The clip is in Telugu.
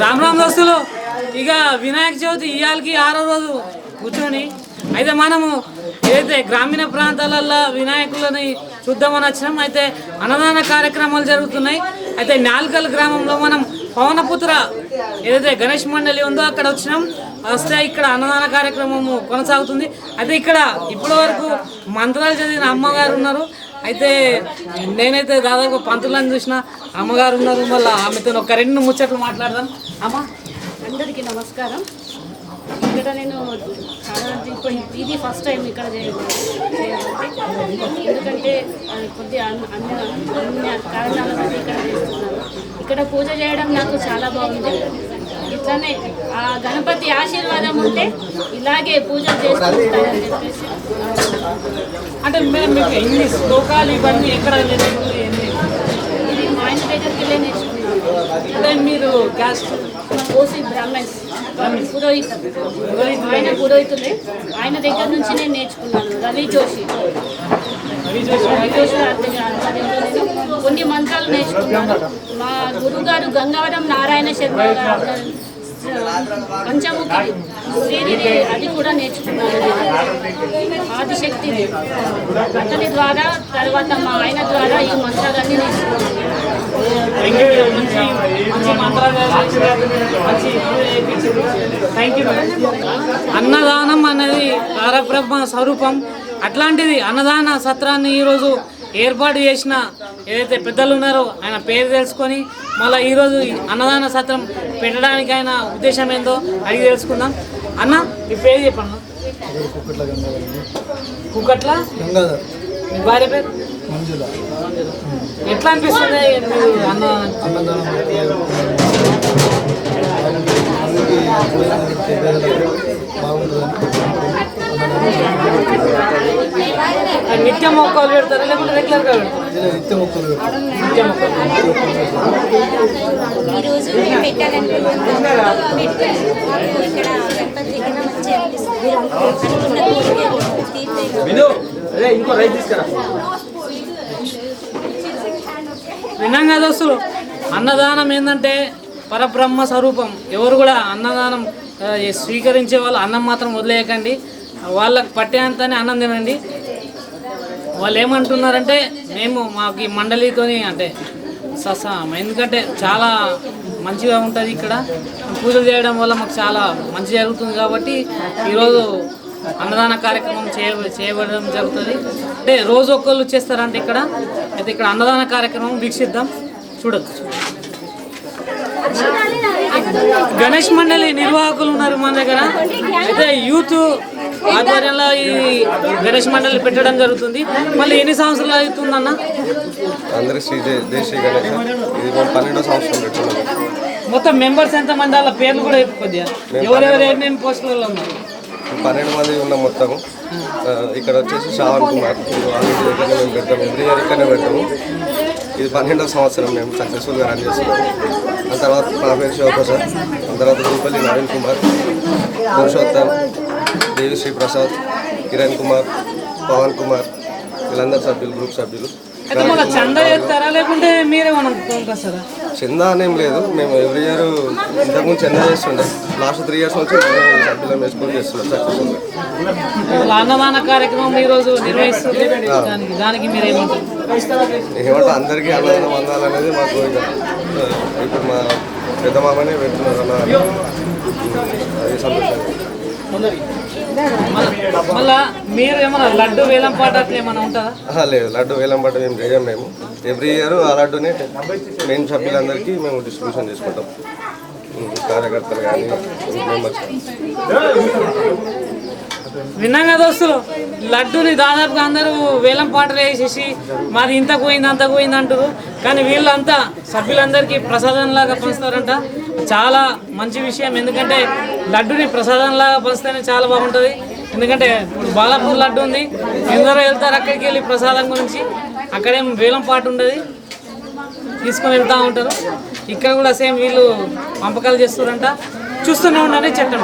రామ్ రామ్ దోస్తులు, ఇక వినాయక చవితి ఇవాళకి 6వ రోజు కూర్చొని అయితే మనము ఏదైతే గ్రామీణ ప్రాంతాలలో వినాయకులని చూద్దామని వచ్చినాం. అయితే అన్నదాన కార్యక్రమాలు జరుగుతున్నాయి. అయితే నాల్కల్ గ్రామంలో మనం పవనపుత్ర ఏదైతే గణేష్ మండలి ఉందో అక్కడ వచ్చినాం. వస్తే ఇక్కడ అన్నదాన కార్యక్రమము కొనసాగుతుంది. అయితే ఇక్కడ ఇప్పటి వరకు మంత్రాలు చదివిన అమ్మగారు ఉన్నారు. అయితే నేనైతే దాదాపు పంతులను చూసిన అమ్మగారు ఉన్నారు. మళ్ళీ ఆమెతో ఒక 2 ముచ్చట్లు మాట్లాడదాం. అమ్మ అందరికీ నమస్కారం. ఇక్కడ నేను చాలా ఇది ఫస్ట్ టైం ఇక్కడ ఎందుకంటే కొద్దిగా అన్ని కారణాల వల్ల ఇక్కడ చేస్తున్నాను. ఇక్కడ పూజ చేయడం నాకు చాలా బాగుంది. ఇట్లానే ఆ గణపతి ఆశీర్వాదం ఉంటే ఇలాగే పూజలు చేస్తుంటారని చెప్పేసి. అంటే మీకు ఎన్ని శ్లోకాలు ఇవన్నీ ఎక్కడ ఇది మా ఆయన దగ్గరికి వెళ్ళే నేర్చుకున్నాను. అంటే మీరు క్యాస్ట్ ఓసీ బ్రాహ్మణ్స్ ఆయన పురోహితులే. ఆయన దగ్గర నుంచి నేను నేర్చుకున్నాను. రవి జోషి ఆధ్వర్యంలో నేను కొన్ని మంత్రాలు నేర్చుకున్నాను. మా గురుగారు గంగావరం నారాయణ శర్మ పంచముఖి శ్రీనిధి అది కూడా నేర్చుకున్నాను. ఆదిశక్తి అతని ద్వారా, తర్వాత మా ఆయన ద్వారా ఈ మంత్రాలన్నీ నేర్చుకున్నాను. అన్నదానం అనేది పరబ్రహ్మ స్వరూపం. అట్లాంటిది అన్నదాన సత్రాన్ని ఈరోజు ఏర్పాటు చేసిన ఏదైతే పెద్దలు ఉన్నారో ఆయన పేరు తెలుసుకొని మళ్ళీ ఈరోజు అన్నదాన సత్రం పెట్టడానికి ఆయన ఉద్దేశం ఏందో అడిగి తెలుసుకుందాం. అన్న మీ పేరు చెప్పండి. కుక్కట్ల మీ భార్య పేరు ఎట్లా అనిపిస్తుంది నిత్య మొక్కలు పెడతారా లేకుంటే రెగ్యులర్గా పెడతారా? నిత్య మొక్కలు. ఈరోజు మేము పెట్టాలనుకుంటున్నాం. ఇక్కడ గణపతి దగ్గర మంచిగా అనిపిస్తుంది. వినంగా దోస్తులు, అన్నదానం ఏంటంటే పరబ్రహ్మ స్వరూపం. ఎవరు కూడా అన్నదానం స్వీకరించే వాళ్ళు అన్నం మాత్రం వదిలేయకండి. వాళ్ళకి పట్టేంతనే అన్నం తినండి. వాళ్ళు ఏమంటున్నారంటే మేము మాకు ఈ మండలితోని అంటే ఎందుకంటే చాలా మంచిగా ఉంటుంది. ఇక్కడ పూజలు చేయడం వల్ల మాకు చాలా మంచి జరుగుతుంది. కాబట్టి ఈరోజు అన్నదాన కార్యక్రమం చేయబడడం జరుగుతుంది. అంటే రోజు ఒక్కళ్ళు చేస్తారంటే ఇక్కడ అయితే ఇక్కడ అన్నదాన కార్యక్రమం వీక్షిద్దాం, చూడొచ్చు. గణేష్ మండలి నిర్వాహకులు ఉన్నారు మన దగ్గర. అయితే యూత్ ఆధ్వర్యంలో ఈ గణేష్ మండలి పెట్టడం జరుగుతుంది. మళ్ళీ ఎన్ని సంవత్సరాలు అవుతుందన్న? అందరికీ దేశీ గణేష్ ఇది 12వ సంవత్సరం పెట్టుకున్నాం. మొత్తం మెంబర్స్ ఎంత మంది? వాళ్ళ పేర్లు కూడా కొద్దిగా ఎవరెవరు ఏమేమి పోస్టులలో ఉన్నారు? 12 మంది ఉన్నాం మొత్తము. ఇక్కడ వచ్చేసి శ్రావణ్ కుమార్ దగ్గర మేము పెడతాము. ఎవ్రీ ఇయర్ ఇక్కడనే పెడతాము. ఇది 12వ సంవత్సరం మేము సక్సెస్ఫుల్గా రన్ చేస్తున్నాం. ఆ తర్వాత నా పేరు శివప్రసాద్, ఆ తర్వాత రూపల్లి నవీన్ కుమార్, పురుషోత్తం, దేవిశ్రీ ప్రసాద్, కిరణ్ కుమార్, పవన్ కుమార్, వీళ్ళందరూ సభ్యులు, గ్రూప్ సభ్యులు. చందా అనేం లేదు. మేము ఎవ్రీ ఇయర్ ఇంతకుముందు చందా చేస్తుండే. లాస్ట్ 3 years నుంచి సభ్యులం వేసుకొని చేస్తున్నాం సక్సెస్ఫుల్గా. అన్నదాన కార్యక్రమం ఈరోజు నిర్వహిస్తుంది. దానికి మీరు ఏమంటే అందరికీ అన్నదానం అందాలనేది మాకు ఇప్పుడు మా పెద్ద మామనే పెడుతున్నారు అన్న. అది సంతోషం. మళ్ళా మీరు ఏమన్నా లడ్డు వేలం పాట ఏమైనా ఉంటుందా? లేదు, లడ్డు వేలం పాట మేము చేయం. మేము ఎవ్రీ ఇయర్ ఆ లడ్డునే మెయిన్ సభ్యులందరికీ మేము డిస్ట్రిబ్యూషన్ చేసుకుంటాం. కార్యకర్తలు కానీ మెంబర్స్. విన్నాం కదా దోస్తులు, లడ్డూని దాదాపుగా అందరూ వేలం పాటలు వేసేసి మాది ఇంత పోయింది అంత పోయింది అంటారు. కానీ వీళ్ళంతా సభ్యులందరికీ ప్రసాదంలాగా పంచుతారంట. చాలా మంచి విషయం, ఎందుకంటే లడ్డూని ప్రసాదంలాగా పంచితేనే చాలా బాగుంటుంది. ఎందుకంటే ఇప్పుడు బాలాపూర్ లడ్డు ఉంది, ఎందరో వెళ్తారు అక్కడికి వెళ్ళి ప్రసాదం గురించి. అక్కడేం వేలం పాట ఉండదు, తీసుకొని వెళ్తూ ఉంటారు. ఇక్కడ కూడా సేమ్ వీళ్ళు పంపకాలు చేస్తారంట. చూస్తూనే ఉండాలి చెట్టు.